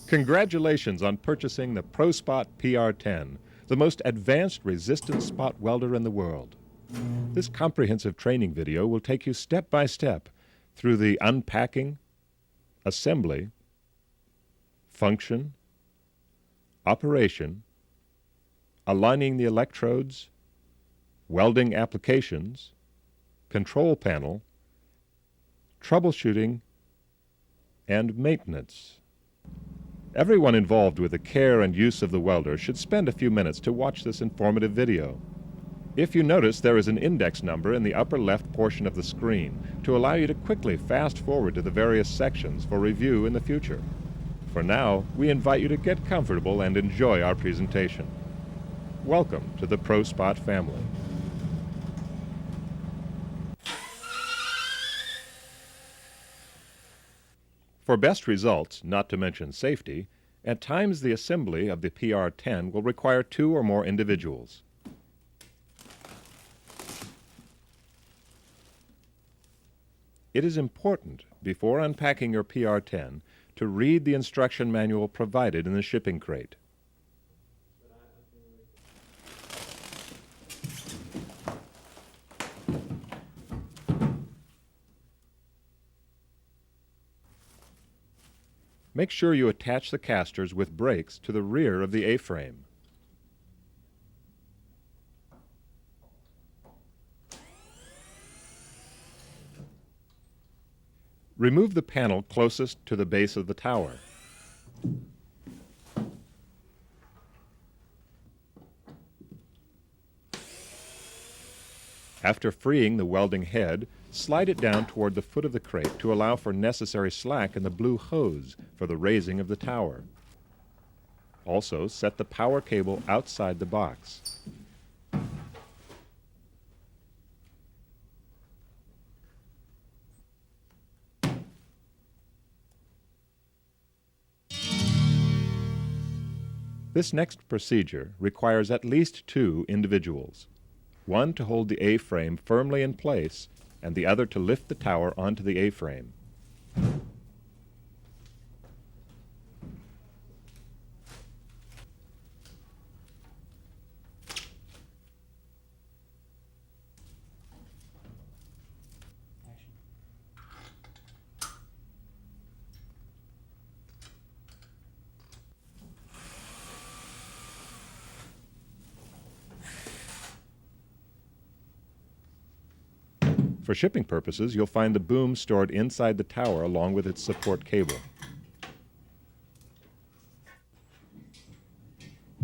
Congratulations on purchasing the ProSpot PR10, the most advanced resistance spot welder in the world. This comprehensive training video will take you step by step through the unpacking, assembly, function, operation, aligning the electrodes, welding applications, control panel, troubleshooting, and maintenance. Everyone involved with the care and use of the welder should spend a few minutes to watch this informative video. If you notice, there is an index number in the upper left portion of the screen to allow you to quickly fast forward to the various sections for review in the future. For now, we invite you to get comfortable and enjoy our presentation. Welcome to the ProSpot family. For best results, not to mention safety, at times the assembly of the PR10 will require 2 or more individuals. It is important, before unpacking your PR10, to read the instruction manual provided in the shipping crate. Make sure you attach the casters with brakes to the rear of the A-frame. Remove the panel closest to the base of the tower. After freeing the welding head, slide it down toward the foot of the crate to allow for necessary slack in the blue hose for the raising of the tower. Also, set the power cable outside the box. This next procedure requires at least 2 individuals. One to hold the A-frame firmly in place and the other to lift the tower onto the A-frame. For shipping purposes, you'll find the boom stored inside the tower along with its support cable.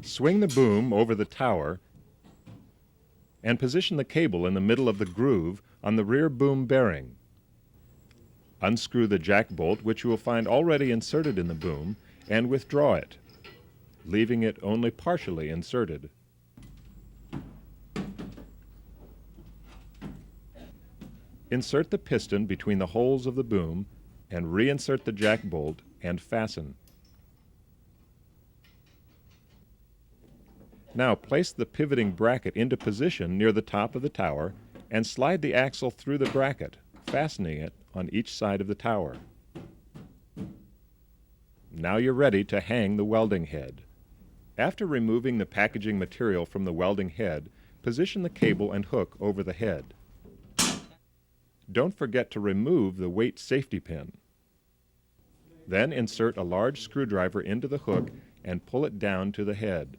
Swing the boom over the tower and position the cable in the middle of the groove on the rear boom bearing. Unscrew the jack bolt, which you will find already inserted in the boom, and withdraw it, leaving it only partially inserted. Insert the piston between the holes of the boom and reinsert the jack bolt and fasten. Now place the pivoting bracket into position near the top of the tower and slide the axle through the bracket, fastening it on each side of the tower. Now you're ready to hang the welding head. After removing the packaging material from the welding head, position the cable and hook over the head. Don't forget to remove the weight safety pin. Then insert a large screwdriver into the hook and pull it down to the head.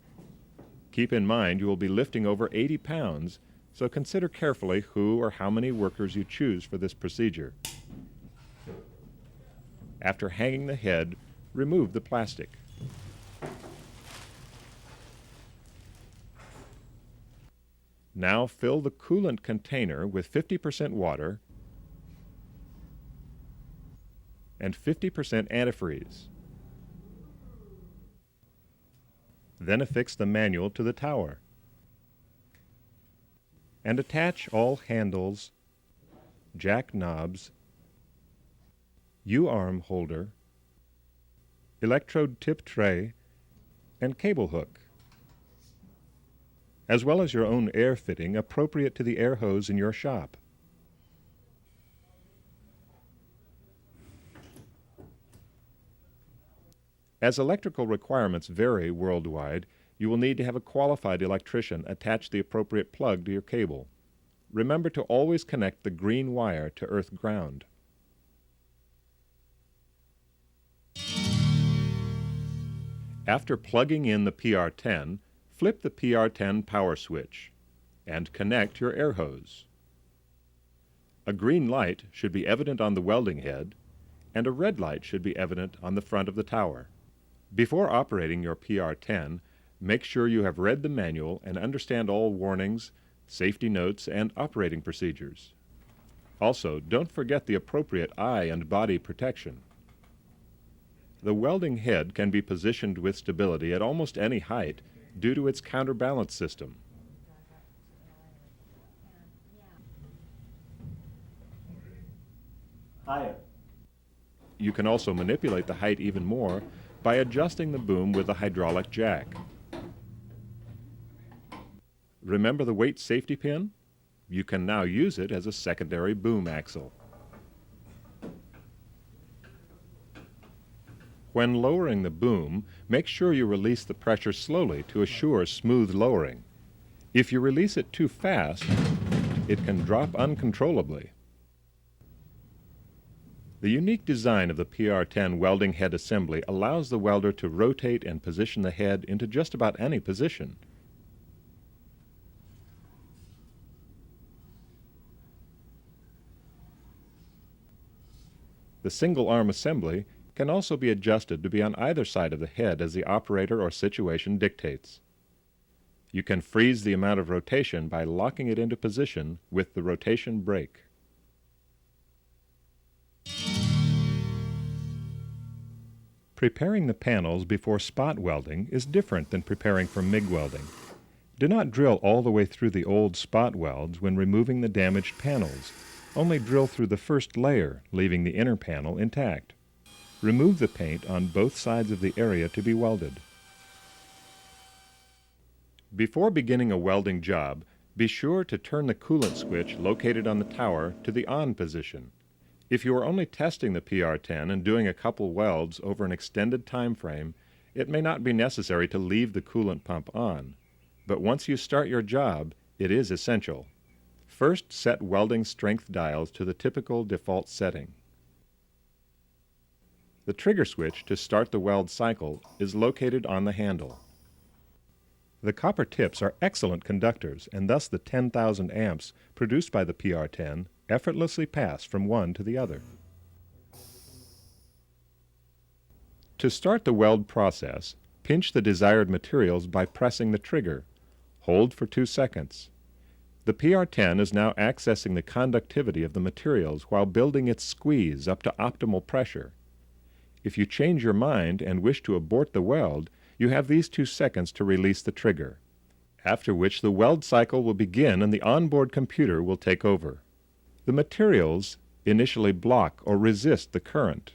Keep in mind you will be lifting over 80 pounds, so consider carefully who or how many workers you choose for this procedure. After hanging the head, remove the plastic. Now fill the coolant container with 50% water and 50% antifreeze. Then affix the manual to the tower and attach all handles, jack knobs, U-arm holder, electrode tip tray, and cable hook, as well as your own air fitting appropriate to the air hose in your shop. As electrical requirements vary worldwide, you will need to have a qualified electrician attach the appropriate plug to your cable. Remember to always connect the green wire to earth ground. After plugging in the PR10, flip the PR10 power switch and connect your air hose. A green light should be evident on the welding head, and a red light should be evident on the front of the tower. Before operating your PR10, make sure you have read the manual and understand all warnings, safety notes, and operating procedures. Also, don't forget the appropriate eye and body protection. The welding head can be positioned with stability at almost any height due to its counterbalance system. Higher. You can also manipulate the height even more by adjusting the boom with a hydraulic jack. Remember the weight safety pin? You can now use it as a secondary boom axle. When lowering the boom, make sure you release the pressure slowly to assure smooth lowering. If you release it too fast, it can drop uncontrollably. The unique design of the PR10 welding head assembly allows the welder to rotate and position the head into just about any position. The single arm assembly can also be adjusted to be on either side of the head as the operator or situation dictates. You can freeze the amount of rotation by locking it into position with the rotation brake. Preparing the panels before spot welding is different than preparing for MIG welding. Do not drill all the way through the old spot welds when removing the damaged panels. Only drill through the first layer, leaving the inner panel intact. Remove the paint on both sides of the area to be welded. Before beginning a welding job, be sure to turn the coolant switch located on the tower to the on position. If you are only testing the PR10 and doing a couple welds over an extended time frame, it may not be necessary to leave the coolant pump on. But once you start your job, it is essential. First, set welding strength dials to the typical default setting. The trigger switch to start the weld cycle is located on the handle. The copper tips are excellent conductors, and thus the 10,000 amps produced by the PR10 effortlessly pass from one to the other. To start the weld process, pinch the desired materials by pressing the trigger. Hold for 2 seconds. The PR10 is now accessing the conductivity of the materials while building its squeeze up to optimal pressure. If you change your mind and wish to abort the weld, you have these 2 seconds to release the trigger, after which the weld cycle will begin and the onboard computer will take over. The materials initially block or resist the current.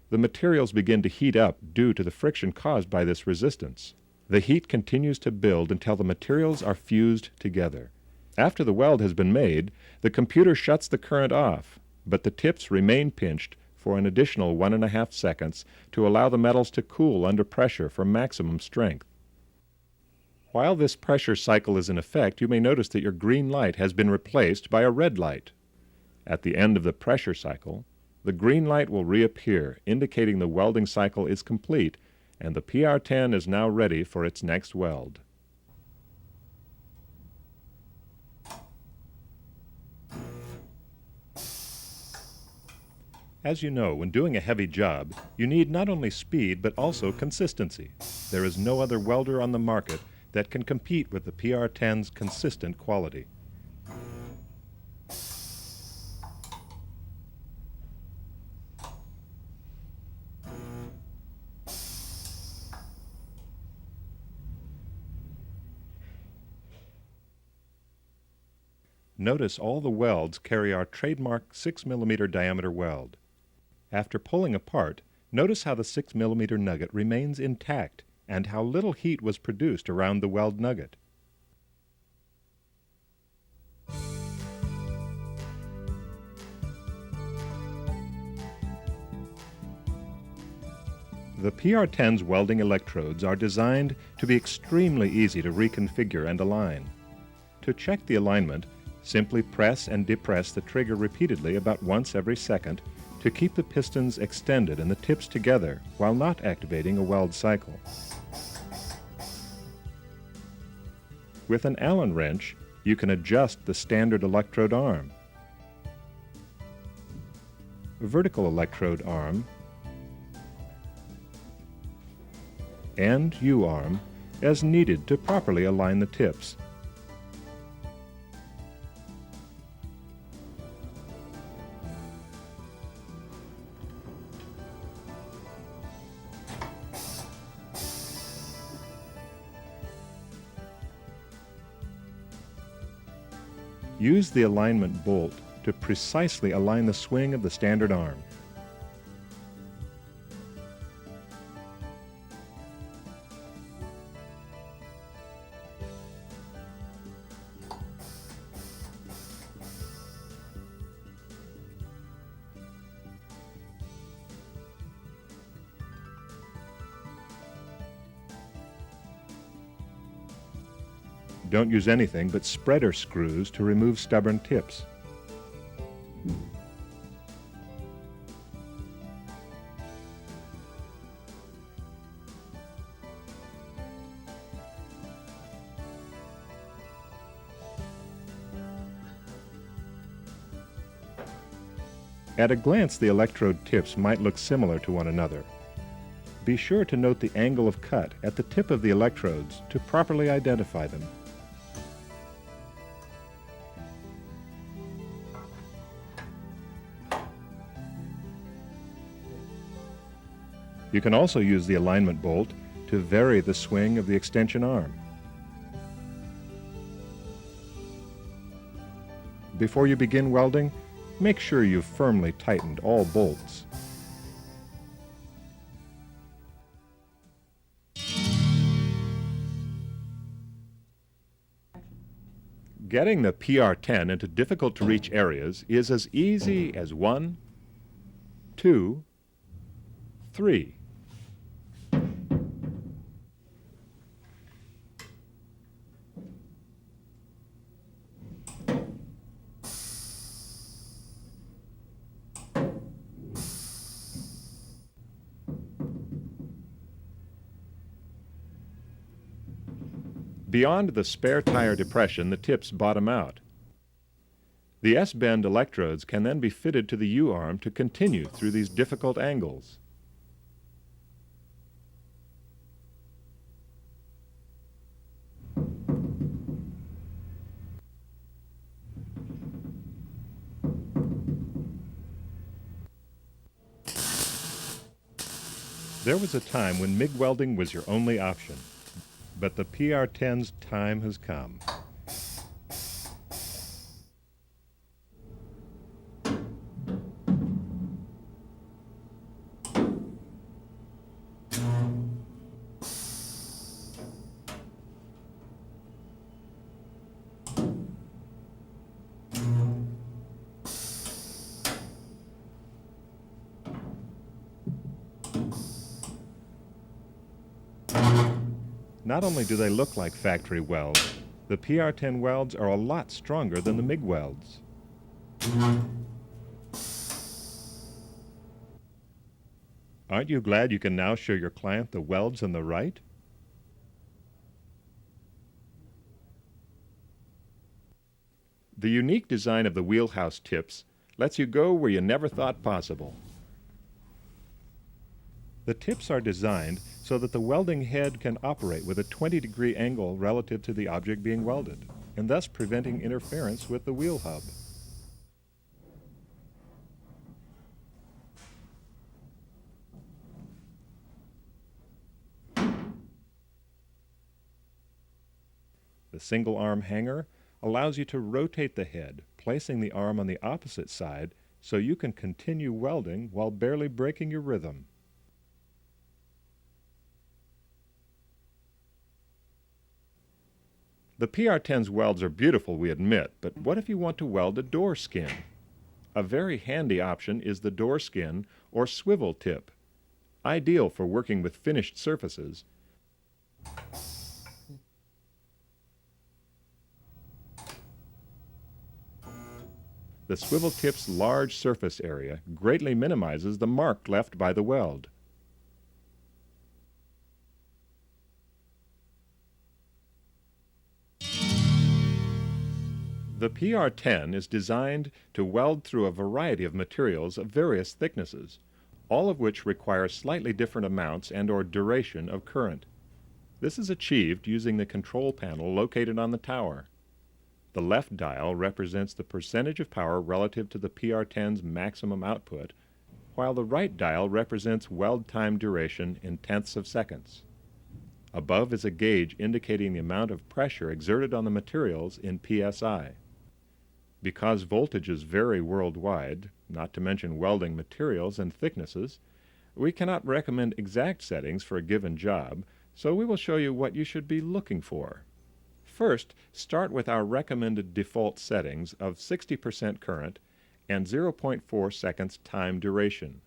The materials begin to heat up due to the friction caused by this resistance. The heat continues to build until the materials are fused together. After the weld has been made, the computer shuts the current off, but the tips remain pinched for an additional 1.5 seconds to allow the metals to cool under pressure for maximum strength. While this pressure cycle is in effect, you may notice that your green light has been replaced by a red light. At the end of the pressure cycle, the green light will reappear, indicating the welding cycle is complete and the PR10 is now ready for its next weld. As you know, when doing a heavy job, you need not only speed but also consistency. There is no other welder on the market that can compete with the PR10's consistent quality. Notice all the welds carry our trademark 6mm diameter weld. After pulling apart, notice how the 6mm nugget remains intact and how little heat was produced around the weld nugget. The PR10's welding electrodes are designed to be extremely easy to reconfigure and align. To check the alignment, simply press and depress the trigger repeatedly about once every second to keep the pistons extended and the tips together while not activating a weld cycle. With an Allen wrench, you can adjust the standard electrode arm, vertical electrode arm, and U-arm as needed to properly align the tips. Use the alignment bolt to precisely align the swing of the standard arm. Don't use anything but spreader screws to remove stubborn tips. At a glance, the electrode tips might look similar to one another. Be sure to note the angle of cut at the tip of the electrodes to properly identify them. You can also use the alignment bolt to vary the swing of the extension arm. Before you begin welding, make sure you've firmly tightened all bolts. Getting the PR10 into difficult-to-reach areas is as easy as 1, 2, 3. Beyond the spare tire depression, the tips bottom out. The S-bend electrodes can then be fitted to the U-arm to continue through these difficult angles. There was a time when MIG welding was your only option. But the PR10's time has come. Not only do they look like factory welds, the PR10 welds are a lot stronger than the MIG welds. Aren't you glad you can now show your client the welds on the right? The unique design of the wheelhouse tips lets you go where you never thought possible. The tips are designed so that the welding head can operate with a 20-degree angle relative to the object being welded, and thus preventing interference with the wheel hub. The single arm hanger allows you to rotate the head, placing the arm on the opposite side so you can continue welding while barely breaking your rhythm. The PR10's welds are beautiful, we admit, but what if you want to weld a door skin? A very handy option is the door skin or swivel tip. ideal for working with finished surfaces. The swivel tip's large surface area greatly minimizes the mark left by the weld. The PR10 is designed to weld through a variety of materials of various thicknesses, all of which require slightly different amounts and/or duration of current. This is achieved using the control panel located on the tower. The left dial represents the percentage of power relative to the PR10's maximum output, while the right dial represents weld time duration in tenths of seconds. Above is a gauge indicating the amount of pressure exerted on the materials in PSI. Because voltages vary worldwide, not to mention welding materials and thicknesses, we cannot recommend exact settings for a given job, so we will show you what you should be looking for. First, start with our recommended default settings of 60% current and 0.4 seconds time duration.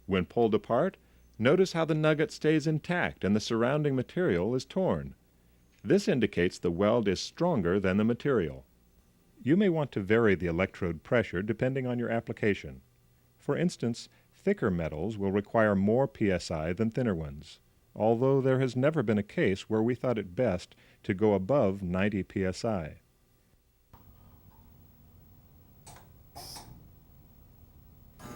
When pulled apart, notice how the nugget stays intact and the surrounding material is torn. This indicates the weld is stronger than the material. You may want to vary the electrode pressure depending on your application. For instance, thicker metals will require more PSI than thinner ones, although there has never been a case where we thought it best to go above 90 PSI.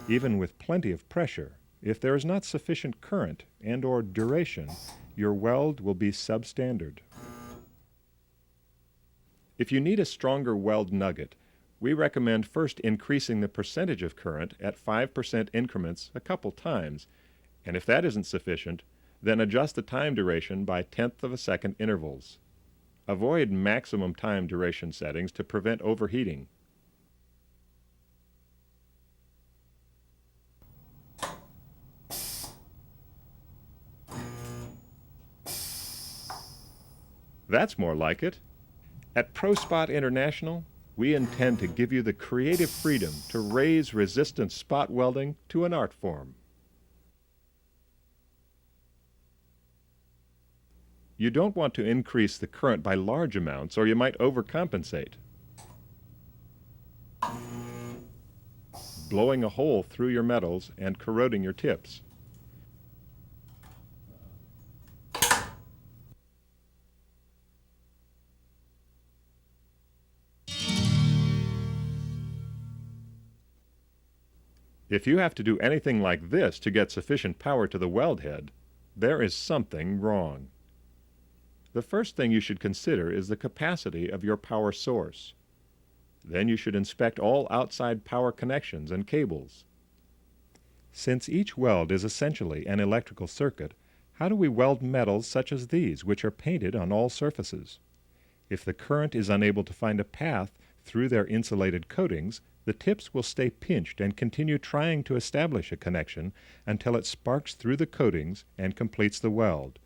Even with plenty of pressure, if there is not sufficient current and/or duration, your weld will be substandard. If you need a stronger weld nugget, we recommend first increasing the percentage of current at 5% increments a couple times, and if that isn't sufficient, then adjust the time duration by tenth of a second intervals. Avoid maximum time duration settings to prevent overheating. That's more like it. At ProSpot International, we intend to give you the creative freedom to raise resistance spot welding to an art form. You don't want to increase the current by large amounts or you might overcompensate. Blowing a hole through your metals and corroding your tips. If you have to do anything like this to get sufficient power to the weld head, there is something wrong. The first thing you should consider is the capacity of your power source. Then you should inspect all outside power connections and cables. Since each weld is essentially an electrical circuit, how do we weld metals such as these, which are painted on all surfaces? If the current is unable to find a path through their insulated coatings, the tips will stay pinched and continue trying to establish a connection until it sparks through the coatings and completes the weld,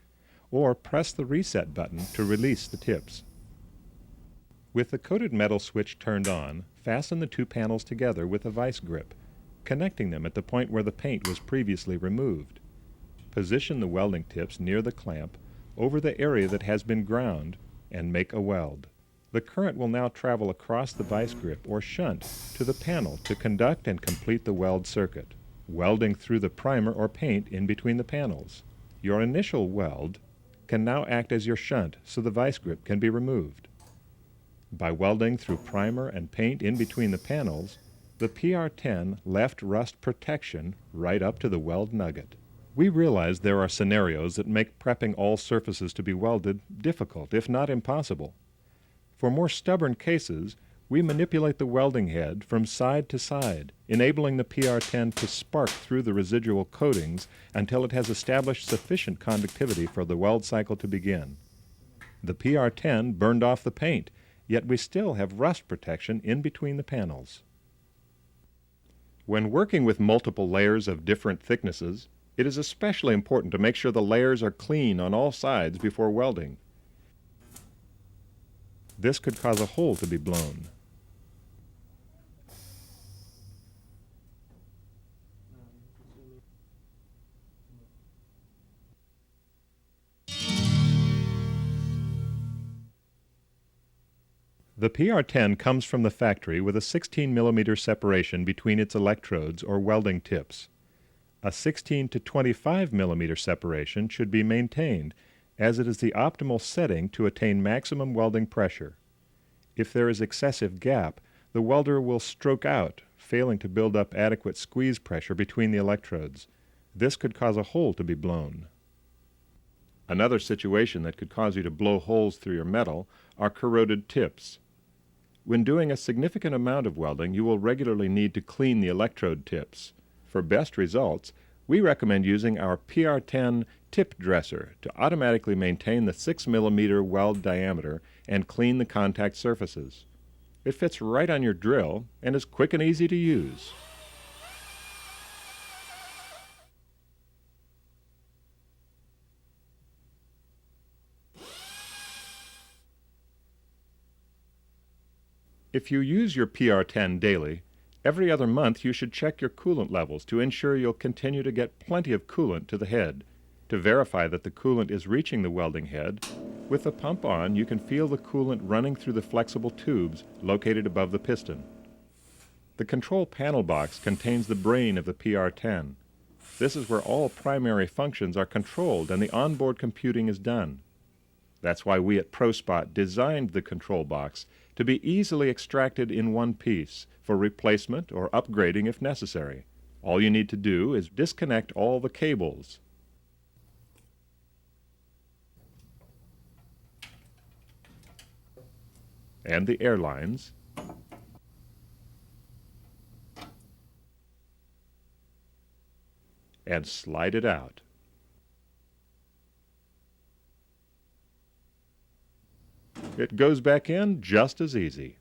or press the reset button to release the tips. With the coated metal switch turned on, fasten the two panels together with a vice grip, connecting them at the point where the paint was previously removed. Position the welding tips near the clamp over the area that has been ground and make a weld. The current will now travel across the vice grip or shunt to the panel to conduct and complete the weld circuit, welding through the primer or paint in between the panels. Your initial weld can now act as your shunt so the vice grip can be removed. By welding through primer and paint in between the panels, the PR10 left rust protection right up to the weld nugget. We realize there are scenarios that make prepping all surfaces to be welded difficult, if not impossible. For more stubborn cases, we manipulate the welding head from side to side, enabling the PR10 to spark through the residual coatings until it has established sufficient conductivity for the weld cycle to begin. The PR10 burned off the paint, yet we still have rust protection in between the panels. When working with multiple layers of different thicknesses, it is especially important to make sure the layers are clean on all sides before welding. This could cause a hole to be blown. The PR10 comes from the factory with a 16 mm separation between its electrodes or welding tips. A 16 to 25 mm separation should be maintained, as it is the optimal setting to attain maximum welding pressure. If there is excessive gap, the welder will stroke out, failing to build up adequate squeeze pressure between the electrodes. This could cause a hole to be blown. Another situation that could cause you to blow holes through your metal are corroded tips. When doing a significant amount of welding, you will regularly need to clean the electrode tips. For best results, we recommend using our PR10 tip dresser to automatically maintain the 6 mm weld diameter and clean the contact surfaces. It fits right on your drill and is quick and easy to use. If you use your PR10 daily, every other month you should check your coolant levels to ensure you'll continue to get plenty of coolant to the head. To verify that the coolant is reaching the welding head, with the pump on you can feel the coolant running through the flexible tubes located above the piston. The control panel box contains the brain of the PR10. This is where all primary functions are controlled and the onboard computing is done. That's why we at ProSpot designed the control box to be easily extracted in one piece for replacement or upgrading if necessary. All you need to do is disconnect all the cables. And the air lines. And slide it out. It goes back in just as easy.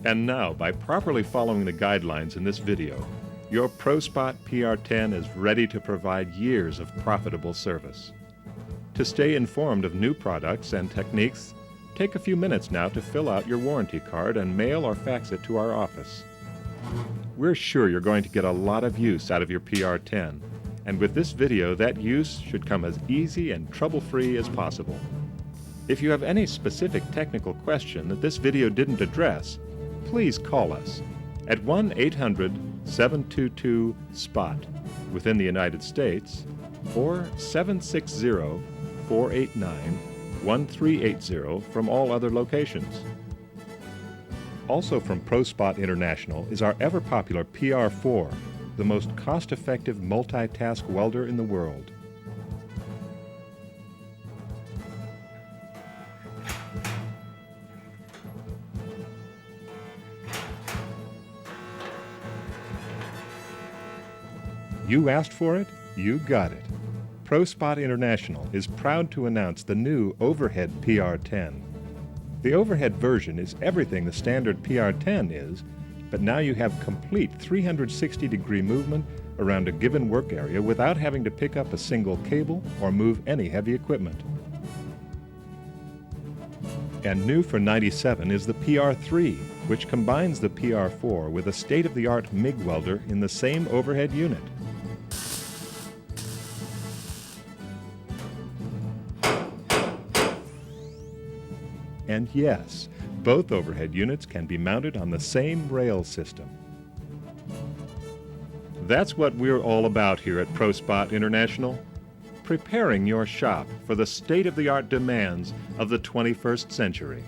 And now, by properly following the guidelines in this video, your ProSpot PR10 is ready to provide years of profitable service. To stay informed of new products and techniques, take a few minutes now to fill out your warranty card and mail or fax it to our office. We're sure you're going to get a lot of use out of your PR10. And with this video, that use should come as easy and trouble-free as possible. If you have any specific technical question that this video didn't address, please call us at 1-800-722-SPOT within the United States or 760-489-1380 from all other locations. Also from ProSpot International is our ever-popular PR4, the most cost-effective multitask welder in the world. You asked for it, you got it. ProSpot International is proud to announce the new Overhead PR10. The overhead version is everything the standard PR10 is, but now you have complete 360-degree movement around a given work area without having to pick up a single cable or move any heavy equipment. And new for '97 is the PR3, which combines the PR4 with a state-of-the-art MIG welder in the same overhead unit. And yes, both overhead units can be mounted on the same rail system. That's what we're all about here at ProSpot International, preparing your shop for the state-of-the-art demands of the 21st century.